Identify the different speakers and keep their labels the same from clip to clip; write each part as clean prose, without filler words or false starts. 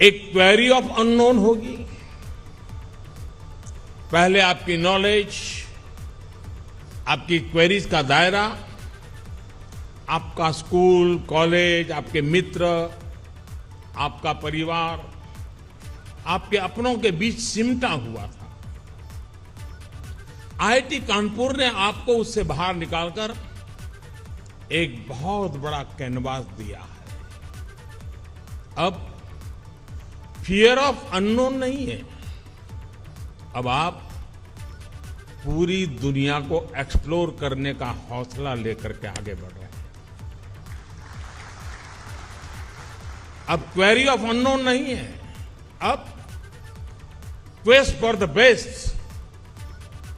Speaker 1: एक query of unknown होगी। पहले आपकी नॉलेज, आपकी क्वेरीज का दायरा, आपका स्कूल, कॉलेज, आपके मित्र, आपका परिवार, आपके अपनों के बीच सिमटा हुआ था। आईआईटी कानपुर ने आपको उससे बाहर निकालकर एक बहुत बड़ा कैनवास दिया है। अब फियर ऑफ अननोन नहीं है। अब आप पूरी दुनिया को एक्सप्लोर करने का हौसला लेकर के आगे बढ़ रहे हैं। अब क्वेरी ऑफ अननोन नहीं है, अब क्वेस्ट फॉर द बेस्ट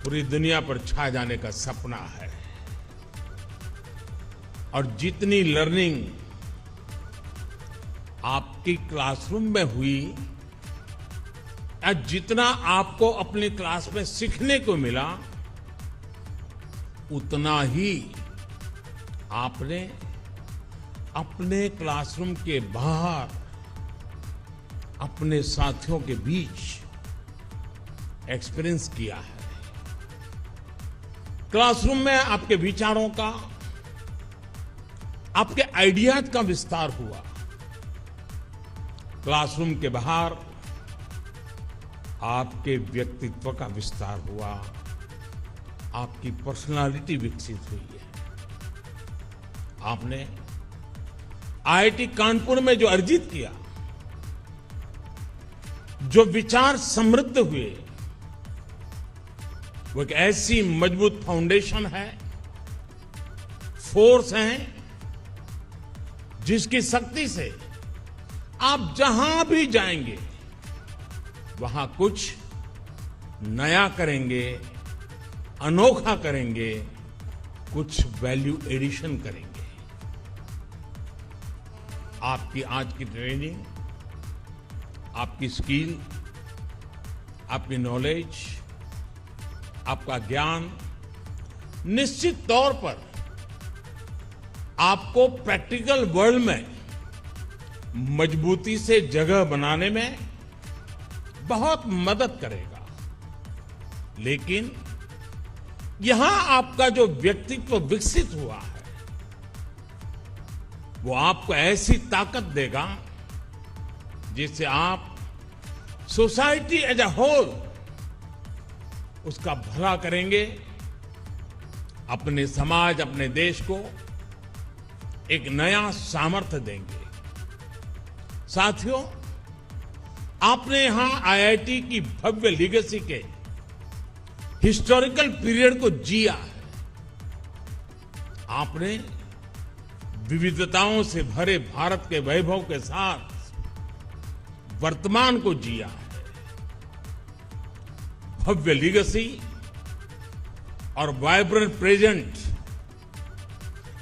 Speaker 1: पूरी दुनिया पर छा जाने का सपना है। और जितनी लर्निंग आपकी क्लासरूम में हुई या जितना आपको अपनी क्लास में सीखने को मिला, उतना ही आपने अपने क्लासरूम के बाहर अपने साथियों के बीच एक्सपीरियंस किया है। क्लासरूम में आपके विचारों का, आपके आइडियाज का विस्तार हुआ। क्लासरूम के बाहर आपके व्यक्तित्व का विस्तार हुआ, आपकी पर्सनालिटी विकसित हुई है। आपने आईआईटी कानपुर में जो अर्जित किया, जो विचार समृद्ध हुए, वो एक ऐसी मजबूत फाउंडेशन है, फोर्स है, जिसकी शक्ति से आप जहां भी जाएंगे वहां कुछ नया करेंगे, अनोखा करेंगे, कुछ वैल्यू एडिशन करेंगे। आपकी आज की ट्रेनिंग, आपकी स्किल, आपकी नॉलेज, आपका ज्ञान निश्चित तौर पर आपको प्रैक्टिकल वर्ल्ड में मजबूती से जगह बनाने में बहुत मदद करेगा। लेकिन यहां आपका जो व्यक्तित्व विकसित हुआ है, वो आपको ऐसी ताकत देगा जिससे आप सोसाइटी एज अ होल उसका भला करेंगे, अपने समाज, अपने देश को एक नया सामर्थ्य देंगे। साथियों, आपने यहां आईआईटी की भव्य लीगेसी के हिस्टोरिकल पीरियड को जिया है। आपने विविधताओं से भरे भारत के वैभव के साथ वर्तमान को जिया है। भव्य लीगेसी और वाइब्रेंट प्रेजेंट,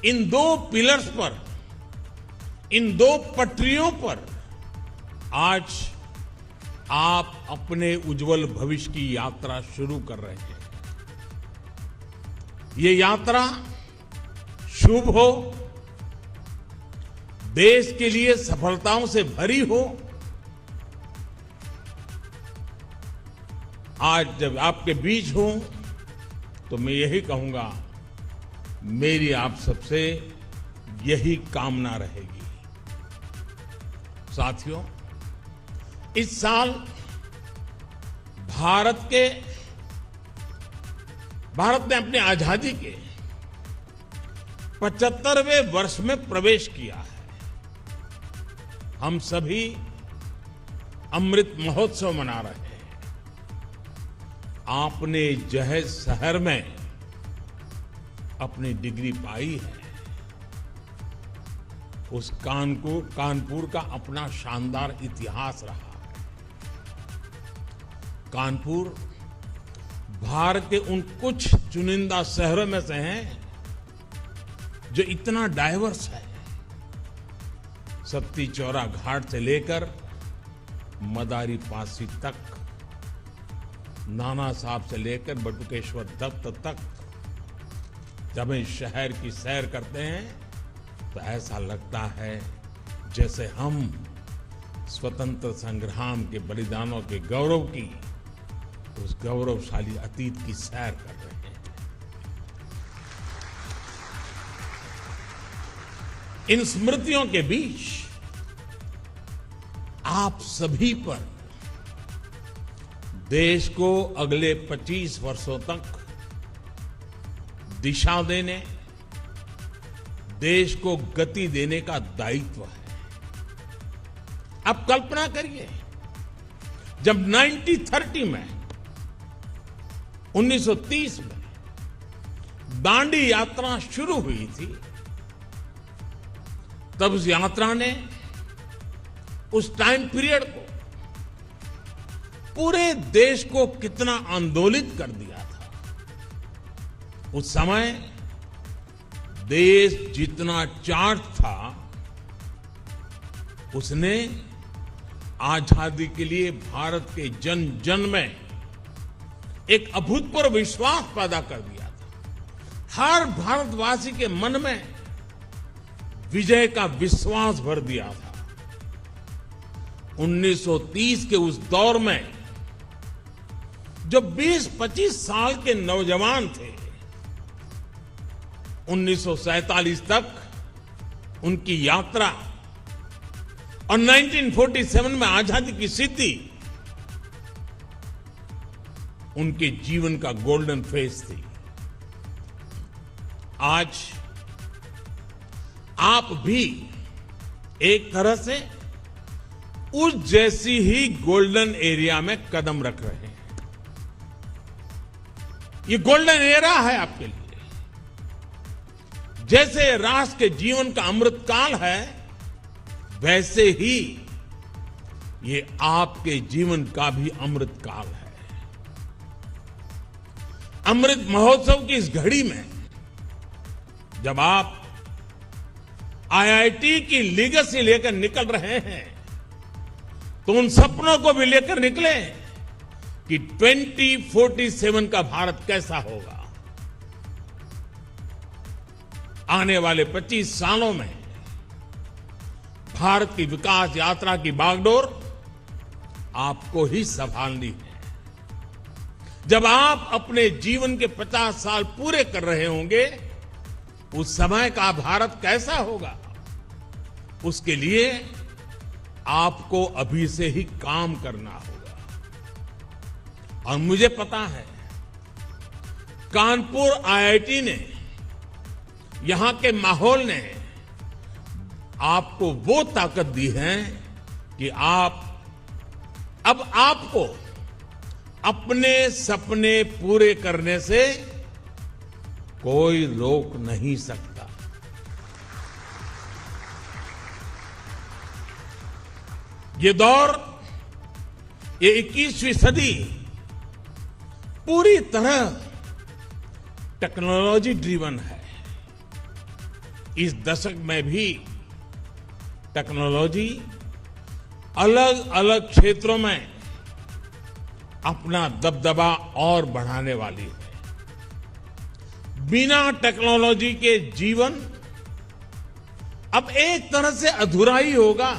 Speaker 1: इन दो पिलर्स पर, इन दो पटरियों पर आज आप अपने उज्जवल भविष्य की यात्रा शुरू कर रहे हैं। ये यात्रा शुभ हो, देश के लिए सफलताओं से भरी हो। आज जब आपके बीच हूं तो मैं यही कहूंगा, मेरी आप सबसे यही कामना रहेगी। साथियों, इस साल भारत ने अपनी आजादी के 75वें वर्ष में प्रवेश किया है। हम सभी अमृत महोत्सव मना रहे हैं। आपने जहेज शहर में अपनी डिग्री पाई है। उस कानपुर का अपना शानदार इतिहास रहा है। कानपुर भारत के उन कुछ चुनिंदा शहरों में से हैं जो इतना डाइवर्स है। सत्ती चौरा घाट से लेकर मदारी पासी तक, नाना साहब से लेकर बटुकेश्वर दत्त तक, जब इस शहर की सैर करते हैं तो ऐसा लगता है जैसे हम स्वतंत्र संग्राम के बलिदानों के गौरव की, उस गौरवशाली अतीत की सैर कर रहे हैं। इन स्मृतियों के बीच आप सभी पर देश को अगले 25 वर्षों तक दिशा देने, देश को गति देने का दायित्व है। आप कल्पना करिए, जब 1930 में 1930 में दांडी यात्रा शुरू हुई थी, तब उस यात्रा ने उस टाइम पीरियड को, पूरे देश को कितना आंदोलित कर दिया था। उस समय देश जितना चार्ज था, उसने आजादी के लिए भारत के जन जन में एक अभूतपूर्व विश्वास पैदा कर दिया था। हर भारतवासी के मन में विजय का विश्वास भर दिया था। 1930 के उस दौर में जो 20-25 साल के नौजवान थे, 1947 तक उनकी यात्रा और 1947 में आजादी की सिद्धि उनके जीवन का गोल्डन फेज थी। आज आप भी एक तरह से उस जैसी ही गोल्डन एरिया में कदम रख रहे हैं। ये गोल्डन एरा है आपके लिए। जैसे राष्ट्र के जीवन का अमृत काल है, वैसे ही ये आपके जीवन का भी अमृत काल है। अमृत महोत्सव की इस घड़ी में जब आप आईआईटी की लीगेसी लेकर निकल रहे हैं, तो उन सपनों को भी लेकर निकले कि 2047 का भारत कैसा होगा। आने वाले 25 सालों में भारत की विकास यात्रा की बागडोर आपको ही संभालनी है। जब आप अपने जीवन के 50 साल पूरे कर रहे होंगे, उस समय का भारत कैसा होगा, उसके लिए आपको अभी से ही काम करना होगा। और मुझे पता है, कानपुर आईआईटी ने, यहां के माहौल ने आपको वो ताकत दी है कि अब आपको अपने सपने पूरे करने से कोई रोक नहीं सकता। ये दौर, ये 21वीं सदी पूरी तरह टेक्नोलॉजी ड्रिवन है। इस दशक में भी टेक्नोलॉजी अलग अलग क्षेत्रों में अपना दबदबा और बढ़ाने वाली है। बिना टेक्नोलॉजी के जीवन अब एक तरह से अधूरा ही होगा।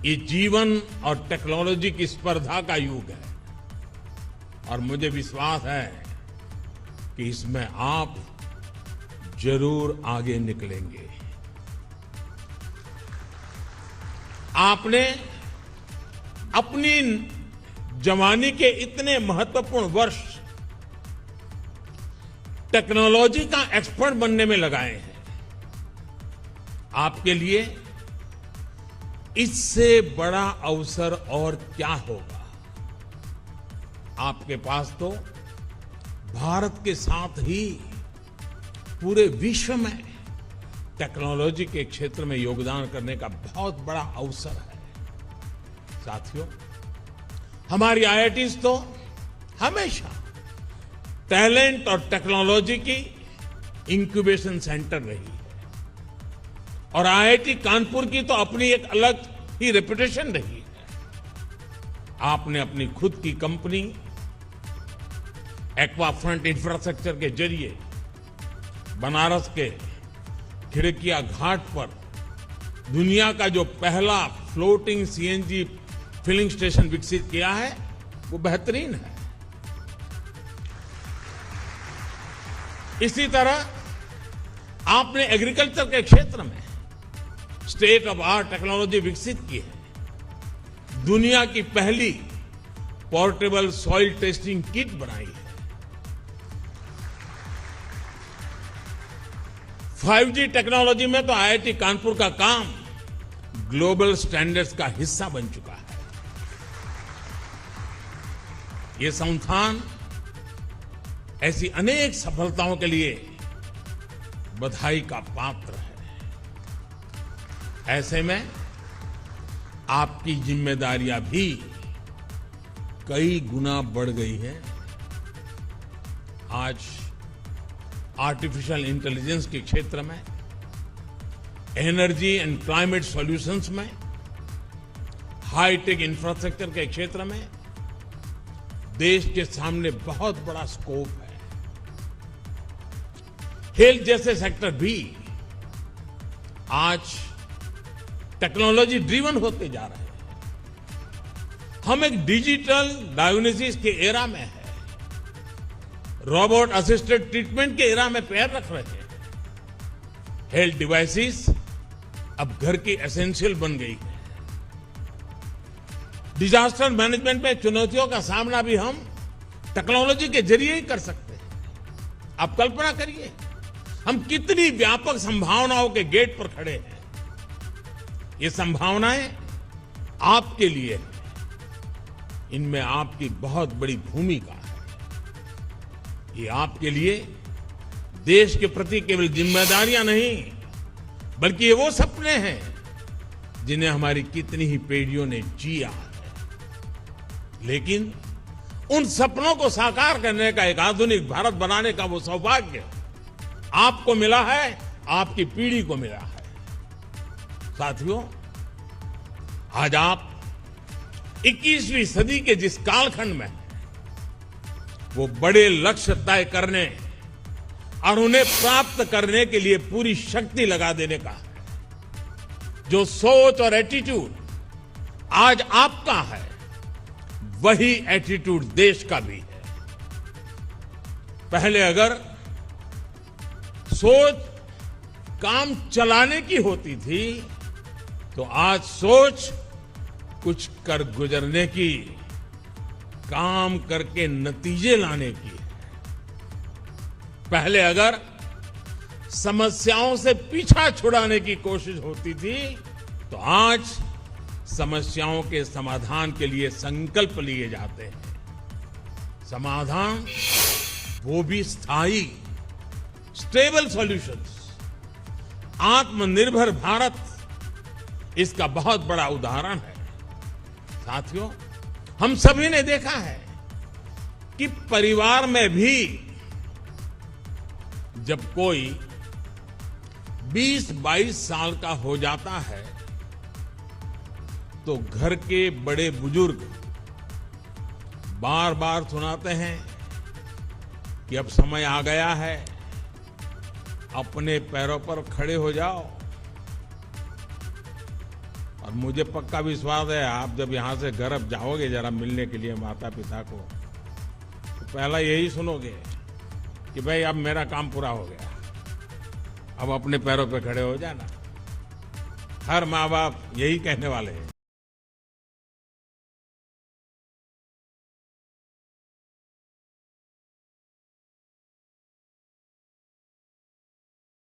Speaker 1: ये जीवन और टेक्नोलॉजी की स्पर्धा का युग है, और मुझे विश्वास है कि इसमें आप जरूर आगे निकलेंगे। आपने अपनी जवानी के इतने महत्वपूर्ण वर्ष टेक्नोलॉजी का एक्सपर्ट बनने में लगाए हैं। आपके लिए इससे बड़ा अवसर और क्या होगा। आपके पास तो भारत के साथ ही पूरे विश्व में टेक्नोलॉजी के क्षेत्र में योगदान करने का बहुत बड़ा अवसर है। साथियों, हमारी आईआईटीज तो हमेशा टैलेंट और टेक्नोलॉजी की इंक्यूबेशन सेंटर रही है, और आईआईटी कानपुर की तो अपनी एक अलग ही रेपुटेशन रही है। आपने अपनी खुद की कंपनी एक्वाफ्रंट इंफ्रास्ट्रक्चर के जरिए बनारस के खिड़किया घाट पर दुनिया का जो पहला फ्लोटिंग सीएनजी फिलिंग स्टेशन विकसित किया है वो बेहतरीन है। इसी तरह आपने एग्रीकल्चर के क्षेत्र में स्टेट ऑफ आर्ट टेक्नोलॉजी विकसित की है। दुनिया की पहली पोर्टेबल सॉइल टेस्टिंग किट बनाई है। 5G टेक्नोलॉजी में तो IIT कानपुर का काम ग्लोबल स्टैंडर्ड्स का हिस्सा बन चुका है। ये संस्थान ऐसी अनेक सफलताओं के लिए बधाई का पात्र है। ऐसे में आपकी जिम्मेदारियां भी कई गुना बढ़ गई हैं। आज आर्टिफिशियल इंटेलिजेंस के क्षेत्र में, एनर्जी एंड क्लाइमेट सॉल्यूशंस में, हाईटेक इंफ्रास्ट्रक्चर के क्षेत्र में देश के सामने बहुत बड़ा स्कोप है। हेल्थ जैसे सेक्टर भी आज टेक्नोलॉजी ड्रिवन होते जा रहे हैं। हम एक डिजिटल डायग्नोसिस के एरा में है, रोबोट असिस्टेड ट्रीटमेंट के एरा में पैर रख रहे हैं। हेल्थ डिवाइसेस अब घर की एसेंशियल बन गई है। डिजास्टर मैनेजमेंट में चुनौतियों का सामना भी हम टेक्नोलॉजी के जरिए ही कर सकते हैं। आप कल्पना करिए, हम कितनी व्यापक संभावनाओं के गेट पर खड़े हैं। ये संभावनाएं आपके लिए हैं। इनमें आपकी बहुत बड़ी भूमिका है। ये आपके लिए देश के प्रति केवल जिम्मेदारियां नहीं, बल्कि ये वो सपने हैं जिन्हें हमारी कितनी ही पीढ़ियों ने जिया है। लेकिन उन सपनों को साकार करने का, एक आधुनिक भारत बनाने का वो सौभाग्य आपको मिला है, आपकी पीढ़ी को मिला है। साथियों, आज आप 21वीं सदी के जिस कालखंड में वो बड़े लक्ष्य तय करने और उन्हें प्राप्त करने के लिए पूरी शक्ति लगा देने का जो सोच और एटीट्यूड आज आपका है, वही एटीट्यूड देश का भी है। पहले अगर सोच काम चलाने की होती थी, तो आज सोच कुछ कर गुजरने की, काम करके नतीजे लाने की है। पहले अगर समस्याओं से पीछा छुड़ाने की कोशिश होती थी, तो आज समस्याओं के समाधान के लिए संकल्प लिए जाते हैं। समाधान वो भी स्थायी, स्टेबल सॉल्यूशंस। आत्मनिर्भर भारत इसका बहुत बड़ा उदाहरण है। साथियों, हम सभी ने देखा है कि परिवार में भी जब कोई 20-22 साल का हो जाता है, तो घर के बड़े बुजुर्ग बार बार सुनाते हैं कि अब समय आ गया है, अपने पैरों पर खड़े हो जाओ। और मुझे पक्का विश्वास है, आप जब यहां से घर अब जाओगे जरा मिलने के लिए माता पिता को, तो पहला यही सुनोगे कि भाई अब मेरा काम पूरा हो गया, अब अपने पैरों पे खड़े हो जाना। हर माँ बाप यही कहने वाले हैं।